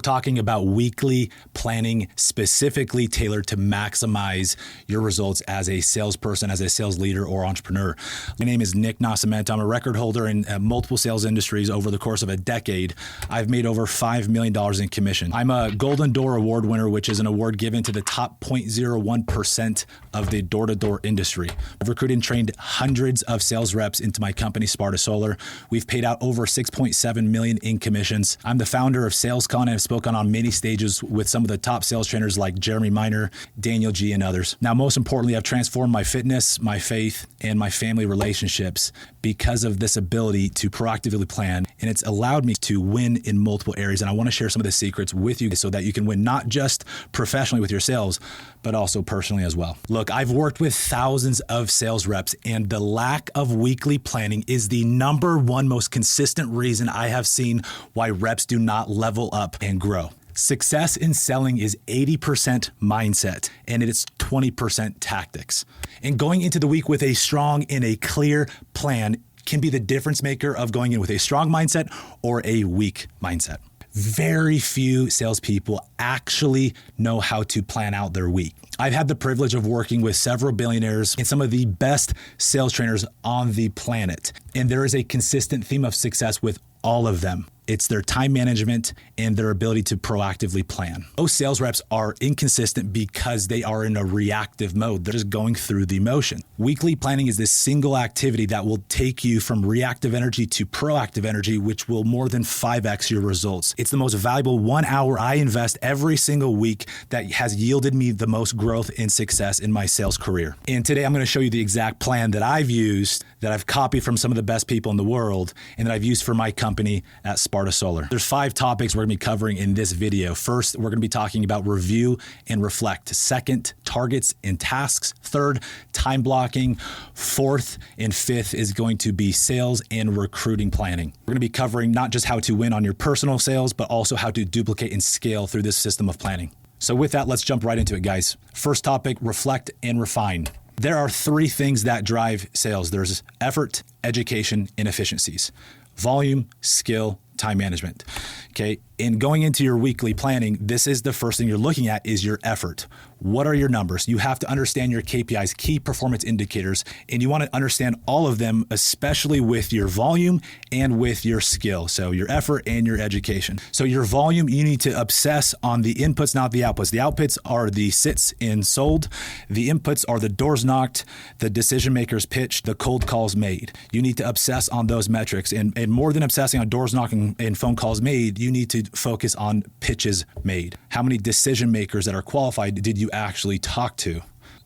talking about weekly planning specifically tailored to maximize your results as a salesperson, as a sales leader or entrepreneur. My name is Nick Nascimento. I'm a record holder in multiple sales industries over the course of a decade. I've made over $5 million in commission. I'm a Golden Door Award winner, which is an award given to the top 0.01% of the door-to-door industry. I've recruited and trained hundreds of sales reps into my company, Sparta Solar. We've paid out over $6.7 million in commissions. I'm the founder of SalesCon and have spoken on many stages with some of the top sales trainers like Jeremy Miner, Daniel G, and others. Now, most importantly, I've transformed my fitness, my faith, and my family relationships because of this ability to proactively plan, and it's allowed me to win in multiple areas. And I want to share some of the secrets with you so that you can win not just professionally with your sales, but also personally as well. Look, I've worked with thousands of sales reps, and the lack of weekly planning is the number one most consistent reason I have seen why reps do not level up and grow. Success in selling is 80% mindset, and it's 20% tactics. And going into the week with a strong and a clear plan can be the difference maker of going in with a strong mindset or a weak mindset. Very few salespeople actually know how to plan out their week. I've had the privilege of working with several billionaires and some of the best sales trainers on the planet. And there is a consistent theme of success with all of them. It's their time management and their ability to proactively plan. Most sales reps are inconsistent because they are in a reactive mode. They're just going through the motion. Weekly planning is this single activity that will take you from reactive energy to proactive energy, which will more than 5x your results. It's the most valuable 1 hour I invest every single week that has yielded me the most growth and success in my sales career. And today I'm going to show you the exact plan that I've used, that I've copied from some of the best people in the world, and that I've used for my company at Sparta Solar. There's 5 topics we're going to be covering in this video. First, we're going to be talking about review and reflect. Second, targets and tasks. Third, time blocking. Fourth and fifth is going to be sales and recruiting planning. We're going to be covering not just how to win on your personal sales, but also how to duplicate and scale through this system of planning. So with that, let's jump right into it, guys. First topic, reflect and refine. There are 3 things that drive sales. There's effort, education, and efficiencies. Volume, skill, time management. Okay. And going into your weekly planning, this is the first thing you're looking at is your effort. What are your numbers? You have to understand your KPIs, key performance indicators, and you want to understand all of them, especially with your volume and with your skill. So your effort and your education. So your volume, you need to obsess on the inputs, not the outputs. The outputs are the sits and sold. The inputs are the doors knocked, the decision makers pitched, the cold calls made. You need to obsess on those metrics. And more than obsessing on doors knocking and phone calls made, you need to focus on pitches made. How many decision makers that are qualified did you actually talk to?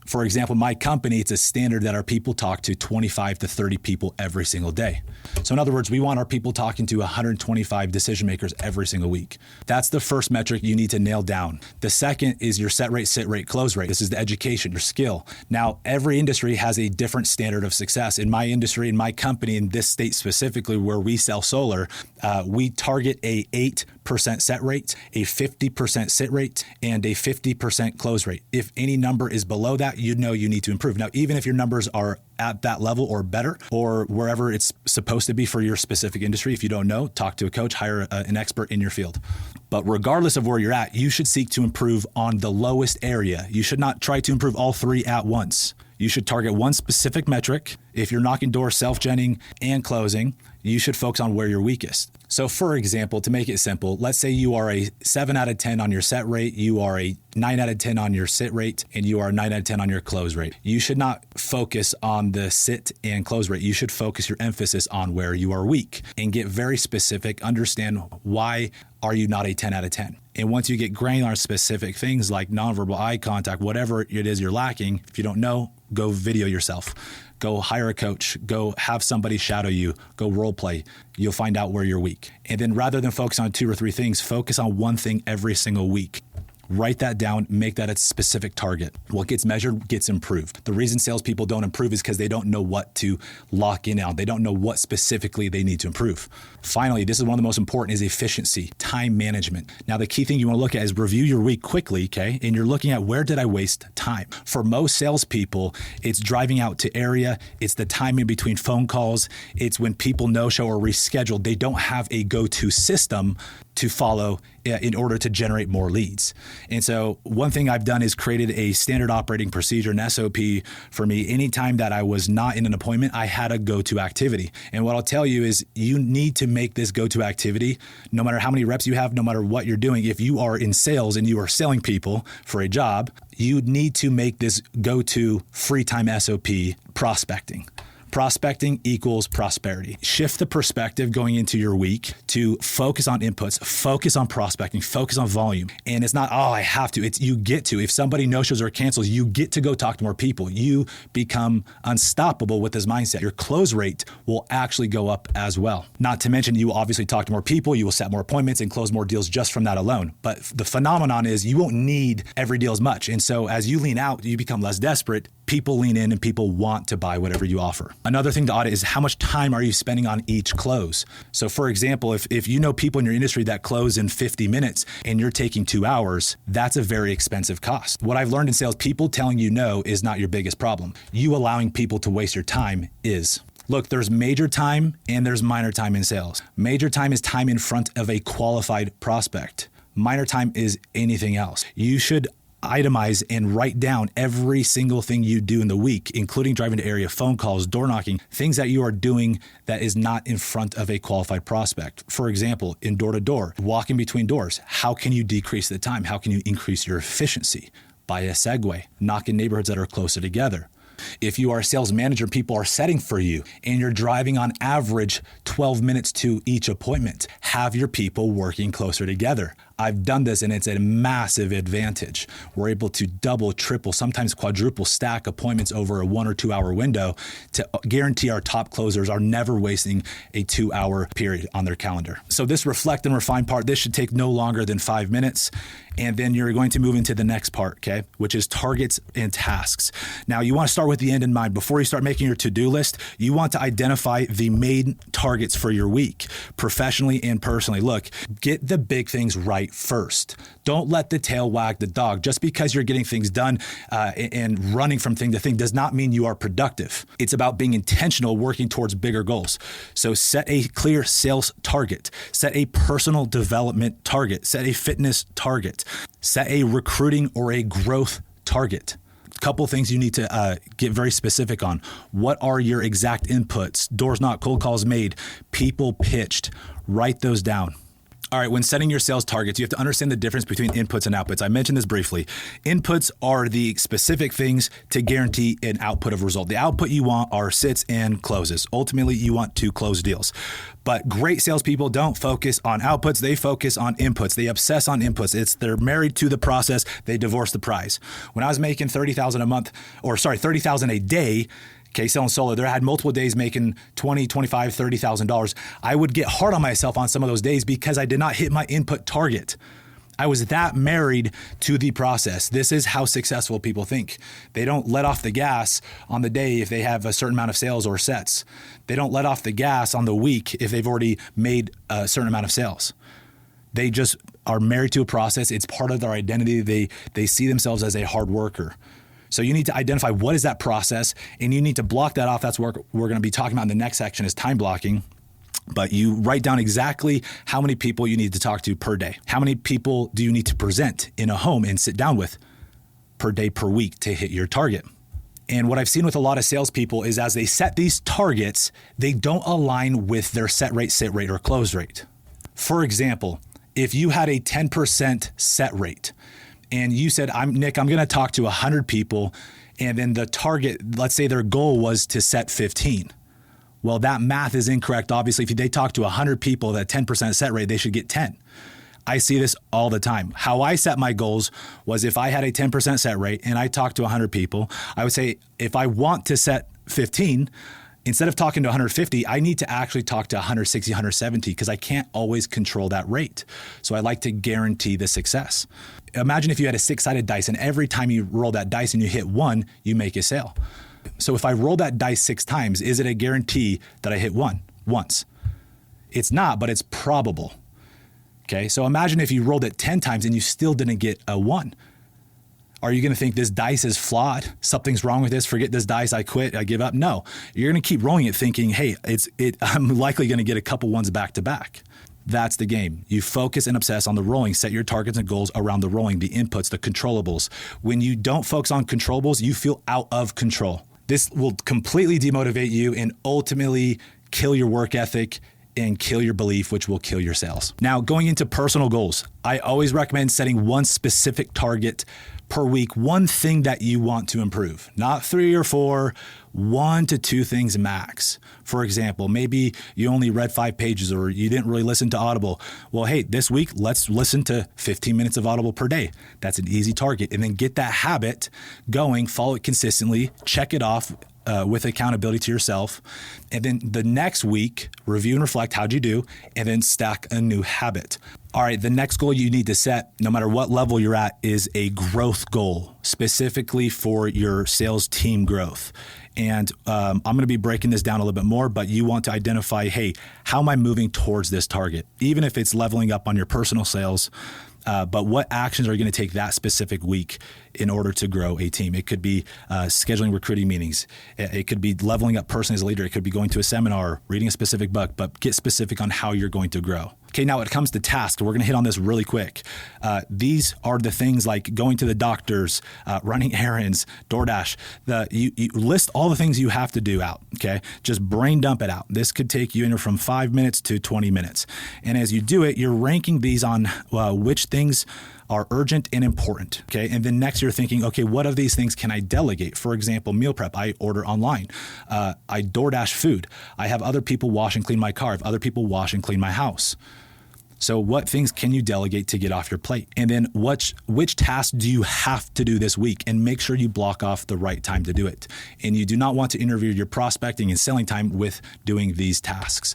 For example, my company, it's a standard that our people talk to 25 to 30 people every single day. So in other words, we want our people talking to 125 decision makers every single week. That's the first metric you need to nail down. The second is your set rate, sit rate, close rate. This is the education, your skill. Now, every industry has a different standard of success. In my industry, in my company, in this state specifically where we sell solar, we target a 8% set rate, a 50% sit rate, and a 50% close rate. If any number is below that, you know you need to improve. Now, even if your numbers are at that level or better, or wherever it's supposed to be for your specific industry, if you don't know, talk to a coach, hire an expert in your field. But regardless of where you're at, you should seek to improve on the lowest area. You should not try to improve all 3 at once. You should target one specific metric. If you're knocking doors, self-genning, and closing, you should focus on where you're weakest. So for example, to make it simple, let's say you are a 7 out of 10 on your set rate, you are a 9 out of 10 on your sit rate, and you are a 9 out of 10 on your close rate. You should not focus on the sit and close rate. You should focus your emphasis on where you are weak and get very specific, understand why are you not a 10 out of 10. And once you get granular on specific things like nonverbal eye contact, whatever it is you're lacking, if you don't know, go video yourself. Go hire a coach, go have somebody shadow you, go role play. You'll find out where you're weak. And then rather than focus on 2 or 3 things, focus on one thing every single week. Write that down, make that a specific target. What gets measured gets improved. The reason salespeople don't improve is because they don't know what to lock in on. They don't know what specifically they need to improve. Finally, this is one of the most important is efficiency, time management. Now, the key thing you want to look at is review your week quickly, okay? And you're looking at where did I waste time? For most salespeople, it's driving out to area. It's the time in between phone calls. It's when people no-show or reschedule. They don't have a go-to system to follow in order to generate more leads. And so one thing I've done is created a standard operating procedure, an SOP for me. Anytime that I was not in an appointment, I had a go-to activity. And what I'll tell you is you need to make this go-to activity, no matter how many reps you have, no matter what you're doing. If you are in sales and you are selling people for a job, you need to make this go-to free time SOP prospecting. Prospecting equals prosperity. Shift the perspective going into your week to focus on inputs, focus on prospecting, focus on volume. And it's not, I have to. It's you get to. If somebody no-shows or cancels, you get to go talk to more people. You become unstoppable with this mindset. Your close rate will actually go up as well. Not to mention, you will obviously talk to more people, you will set more appointments and close more deals just from that alone. But the phenomenon is you won't need every deal as much. And so as you lean out, you become less desperate. People lean in and people want to buy whatever you offer. Another thing to audit is how much time are you spending on each close? So for example, if you know people in your industry that close in 50 minutes and you're taking 2 hours, that's a very expensive cost. What I've learned in sales, people telling you no is not your biggest problem. You allowing people to waste your time is. Look, there's major time and there's minor time in sales. Major time is time in front of a qualified prospect. Minor time is anything else. You should itemize and write down every single thing you do in the week, including driving to area, phone calls, door knocking, things that you are doing that is not in front of a qualified prospect. For example, in door to door, walking between doors, how can you decrease the time? How can you increase your efficiency? By a segue, knock in neighborhoods that are closer together. If you are a sales manager, people are setting for you and you're driving on average 12 minutes to each appointment, have your people working closer together. I've done this and it's a massive advantage. We're able to double, triple, sometimes quadruple stack appointments over a 1 or 2 hour window to guarantee our top closers are never wasting a 2 hour period on their calendar. So this reflect and refine part, this should take no longer than 5 minutes. And then you're going to move into the next part, okay, which is targets and tasks. Now you want to start with the end in mind. Before you start making your to-do list, you want to identify the main targets for your week, professionally and personally. Look, get the big things right first. Don't let the tail wag the dog. Just because you're getting things done and running from thing to thing does not mean you are productive. It's about being intentional, working towards bigger goals. So set a clear sales target, set a personal development target, set a fitness target, set a recruiting or a growth target. Couple things you need to get very specific on. What are your exact inputs? Doors knocked, cold calls made, people pitched. Write those down. All right, when setting your sales targets, you have to understand the difference between inputs and outputs. I mentioned this briefly. Inputs are the specific things to guarantee an output of result. The output you want are sits and closes. Ultimately, you want to close deals. But great salespeople don't focus on outputs. They focus on inputs. They obsess on inputs. They're married to the process. They divorce the prize. When I was making $30,000 a month, $30,000 a day, okay, selling solar, there I had multiple days making $20,000, $25,000, $30,000. I would get hard on myself on some of those days because I did not hit my input target. I was that married to the process. This is how successful people think. They don't let off the gas on the day if they have a certain amount of sales or sets. They don't let off the gas on the week if they've already made a certain amount of sales. They just are married to a process. It's part of their identity. They see themselves as a hard worker. So you need to identify what is that process and you need to block that off. That's what we're going to be talking about in the next section is time blocking. But you write down exactly how many people you need to talk to per day. How many people do you need to present in a home and sit down with per day, per week to hit your target? And what I've seen with a lot of salespeople is as they set these targets, they don't align with their set rate, sit rate, or close rate. For example, if you had a 10% set rate, and you said, Nick, I'm going to talk to 100 people, and then the target, let's say their goal was to set 15. Well, that math is incorrect. Obviously, if they talk to 100 people, that 10% set rate, they should get 10. I see this all the time. How I set my goals was if I had a 10% set rate and I talked to 100 people, I would say, if I want to set 15, instead of talking to 150, I need to actually talk to 160, 170 because I can't always control that rate. So I like to guarantee the success. Imagine if you had a 6-sided dice and every time you roll that dice and you hit 1, you make a sale. So if I roll that dice 6 times, is it a guarantee that I hit 1 once? It's not, but it's probable. Okay, so imagine if you rolled it 10 times and you still didn't get a 1. Are you going to think this dice is flawed? Something's wrong with this. Forget this dice. I quit. I give up. No, you're going to keep rolling it thinking, hey, I'm likely going to get a couple ones back to back. That's the game. You focus and obsess on the rolling. Set your targets and goals around the rolling, the inputs, the controllables. When you don't focus on controllables, you feel out of control. This will completely demotivate you and ultimately kill your work ethic and kill your belief, which will kill your sales. Now, going into personal goals, I always recommend setting one specific target per week, one thing that you want to improve, not 3 or 4, 1 to 2 things max. For example, maybe you only read 5 pages or you didn't really listen to Audible. Well, hey, this week, let's listen to 15 minutes of Audible per day. That's an easy target. And then get that habit going, follow it consistently, check it off with accountability to yourself. And then the next week, review and reflect, how'd you do? And then stack a new habit. All right, the next goal you need to set, no matter what level you're at, is a growth goal, specifically for your sales team growth. And I'm going to be breaking this down a little bit more, but you want to identify, hey, how am I moving towards this target? Even if it's leveling up on your personal sales, but what actions are you going to take that specific week in order to grow a team? It could be scheduling recruiting meetings. It could be leveling up personally as a leader. It could be going to a seminar, reading a specific book, but get specific on how you're going to grow. Okay, now when it comes to tasks, we're going to hit on this really quick. These are the things like going to the doctors, running errands, DoorDash. You list all the things you have to do out, okay? Just brain dump it out. This could take you anywhere from 5 minutes to 20 minutes. And as you do it, you're ranking these on which things are urgent and important, okay? And then next you're thinking, okay, what of these things can I delegate? For example, meal prep, I order online. I DoorDash food. I have other people wash and clean my car. I have other people wash and clean my house. So what things can you delegate to get off your plate? And then which tasks do you have to do this week? And make sure you block off the right time to do it. And you do not want to interfere your prospecting and selling time with doing these tasks,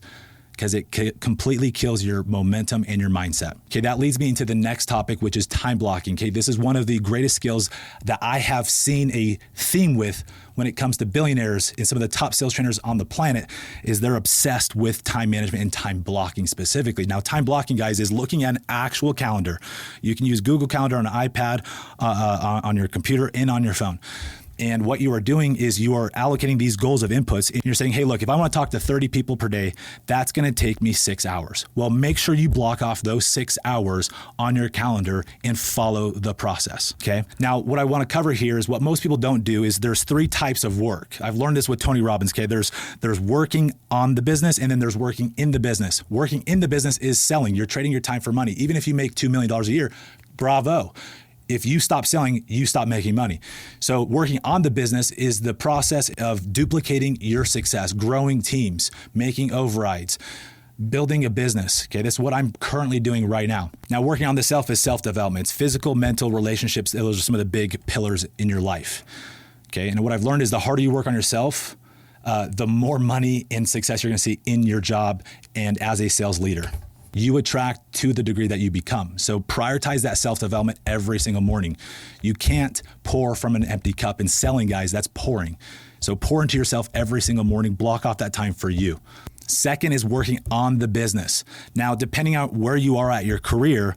because it completely kills your momentum and your mindset. Okay, that leads me into the next topic, which is time blocking. Okay, this is one of the greatest skills that I have seen a theme with when it comes to billionaires and some of the top sales trainers on the planet, is they're obsessed with time management and time blocking specifically. Now, time blocking, guys, is looking at an actual calendar. You can use Google Calendar on an iPad, on your computer, and on your phone. And what you are doing is you are allocating these goals of inputs. And you're saying, hey, look, if I want to talk to 30 people per day, that's going to take me 6 hours. Well, make sure you block off those 6 hours on your calendar and follow the process. Okay. Now, what I want to cover here is what most people don't do is there's 3 types of work. I've learned this with Tony Robbins. Okay. There's working on the business, and then there's working in the business. Working in the business is selling. You're trading your time for money. Even if you make $2 million a year, bravo. If you stop selling, you stop making money. So working on the business is the process of duplicating your success, growing teams, making overrides, building a business. Okay, this is what I'm currently doing right now. Now, working on the self is self-development. It's physical, mental, relationships. Those are some of the big pillars in your life. Okay, and what I've learned is the harder you work on yourself, the more money and success you're going to see in your job and as a sales leader. You attract to the degree that you become. So prioritize that self-development every single morning. You can't pour from an empty cup. And selling, guys, that's pouring. So pour into yourself every single morning. Block off that time for you. Second is working on the business. Now, depending on where you are at your career,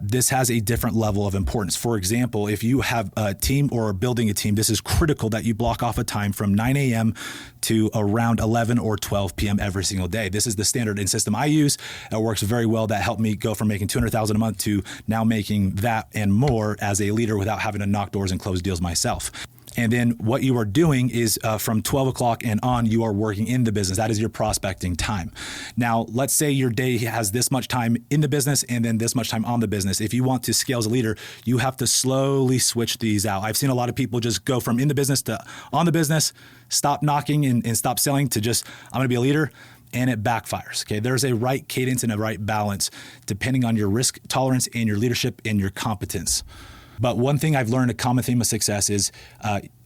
this has a different level of importance. For example, if you have a team or are building a team, this is critical that you block off a time from 9 a.m. to around 11 or 12 p.m. every single day. This is the standard and system I use. It works very well. That helped me go from making $200,000 a month to now making that and more as a leader without having to knock doors and close deals myself. And then what you are doing is from 12 o'clock and on, you are working in the business. That is your prospecting time. Now, let's say your day has this much time in the business and then this much time on the business. If you want to scale as a leader, you have to slowly switch these out. I've seen a lot of people just go from in the business to on the business, stop knocking and stop selling to just, I'm going to be a leader. And it backfires. Okay, there's a right cadence and a right balance depending on your risk tolerance and your leadership and your competence. But one thing I've learned, a common theme of success is,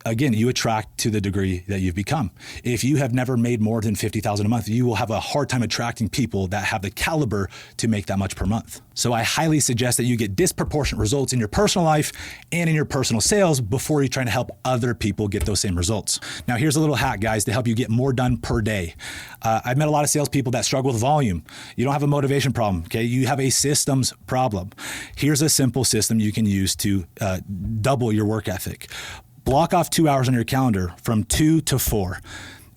again, you attract to the degree that you've become. If you have never made more than $50,000 a month, you will have a hard time attracting people that have the caliber to make that much per month. So I highly suggest that you get disproportionate results in your personal life and in your personal sales before you're trying to help other people get those same results. Now, here's a little hack, guys, to help you get more done per day. I've met a lot of salespeople that struggle with volume. You don't have a motivation problem, okay? You have a systems problem. Here's a simple system you can use to double your work ethic. Block off 2 hours on your calendar from 2 to 4.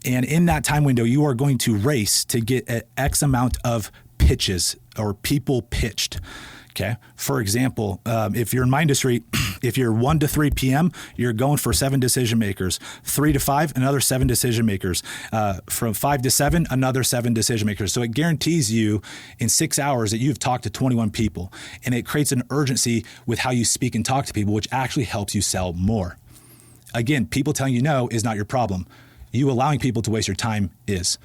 And in that time window, you are going to race to get an X amount of pitches or people pitched. Okay. For example, if you're in my industry, if you're 1 to 3 p.m., you're going for 7 decision makers. 3 to 5, another 7 decision makers. From 5 to 7, another 7 decision makers. So it guarantees you in 6 hours that you've talked to 21 people. And it creates an urgency with how you speak and talk to people, which actually helps you sell more. Again, people telling you no is not your problem. You allowing people to waste your time is.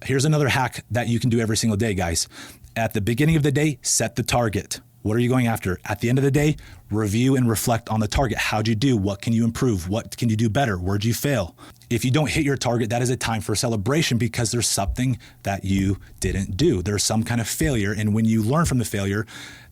Here's another hack that you can do every single day, guys. At the beginning of the day, set the target. What are you going after? At the end of the day, review and reflect on the target. How'd you do? What can you improve? What can you do better? Where'd you fail? If you don't hit your target, that is a time for celebration because there's something that you didn't do. There's some kind of failure. And when you learn from the failure,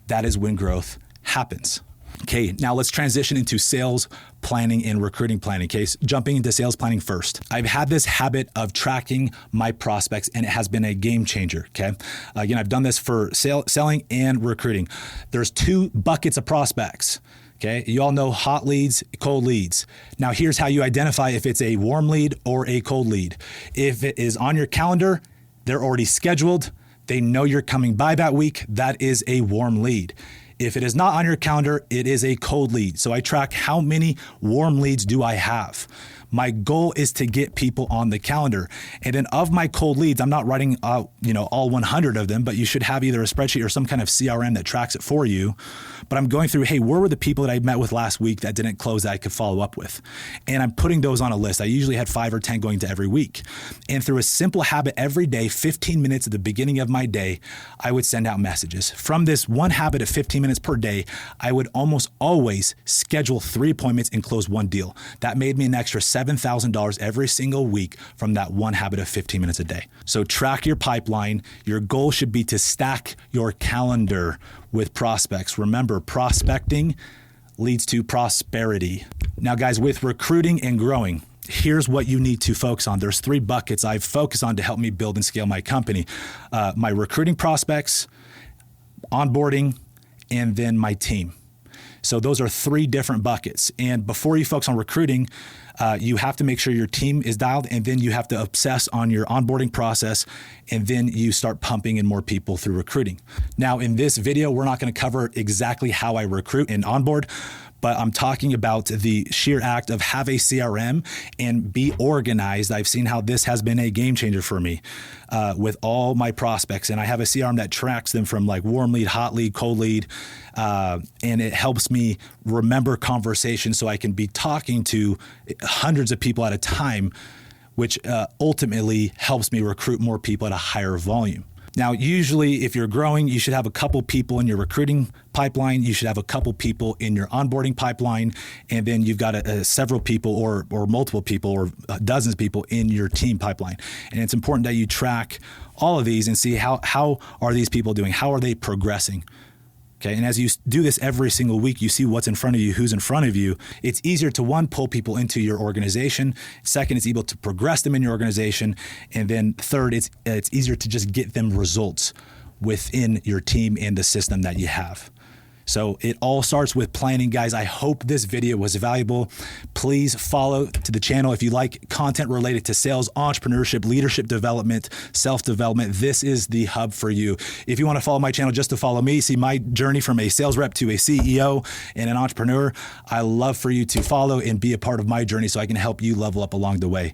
that is when growth happens. Okay, now let's transition into sales planning and recruiting planning. Okay, jumping into sales planning first. I've had this habit of tracking my prospects and it has been a game changer. Okay, again, I've done this for selling and recruiting. There's 2 buckets of prospects. Okay, you all know hot leads, cold leads. Now here's how you identify if it's a warm lead or a cold lead. If it is on your calendar, they're already scheduled. They know you're coming by that week. That is a warm lead. If it is not on your calendar, it is a cold lead. So I track how many warm leads do I have. My goal is to get people on the calendar. And then of my cold leads, I'm not writing out, all 100 of them, but you should have either a spreadsheet or some kind of CRM that tracks it for you. But I'm going through, hey, where were the people that I met with last week that didn't close that I could follow up with? And I'm putting those on a list. I usually had 5 or 10 going to every week. And through a simple habit every day, 15 minutes at the beginning of my day, I would send out messages. From this one habit of 15 minutes per day, I would almost always schedule 3 appointments and close 1 deal. That made me an extra $7,000 every single week from that one habit of 15 minutes a day. So track your pipeline. Your goal should be to stack your calendar with prospects. Remember, prospecting leads to prosperity. Now, guys, with recruiting and growing, here's what you need to focus on. There's 3 buckets I've focused on to help me build and scale my company. My recruiting prospects, onboarding, and then my team. So those are 3 different buckets. And before you focus on recruiting, you have to make sure your team is dialed, and then you have to obsess on your onboarding process, and then you start pumping in more people through recruiting. Now, in this video, we're not going to cover exactly how I recruit and onboard, but I'm talking about the sheer act of have a CRM and be organized. I've seen how this has been a game changer for me with all my prospects. And I have a CRM that tracks them from like warm lead, hot lead, cold lead. And it helps me remember conversations so I can be talking to hundreds of people at a time, which ultimately helps me recruit more people at a higher volume. Now, usually if you're growing, you should have a couple people in your recruiting pipeline. You should have a couple people in your onboarding pipeline. And then you've got several people or multiple people or dozens of people in your team pipeline. And it's important that you track all of these and see how are these people doing? How are they progressing? Okay, and as you do this every single week, you see what's in front of you, who's in front of you. It's easier to, 1, pull people into your organization. 2nd, it's able to progress them in your organization. And then 3rd, it's easier to just get them results within your team and the system that you have. So it all starts with planning, guys. I hope this video was valuable. Please follow to the channel if you like content related to sales, entrepreneurship, leadership development, self-development. This is the hub for you. If you want to follow my channel just to follow me, see my journey from a sales rep to a CEO and an entrepreneur, I love for you to follow and be a part of my journey so I can help you level up along the way.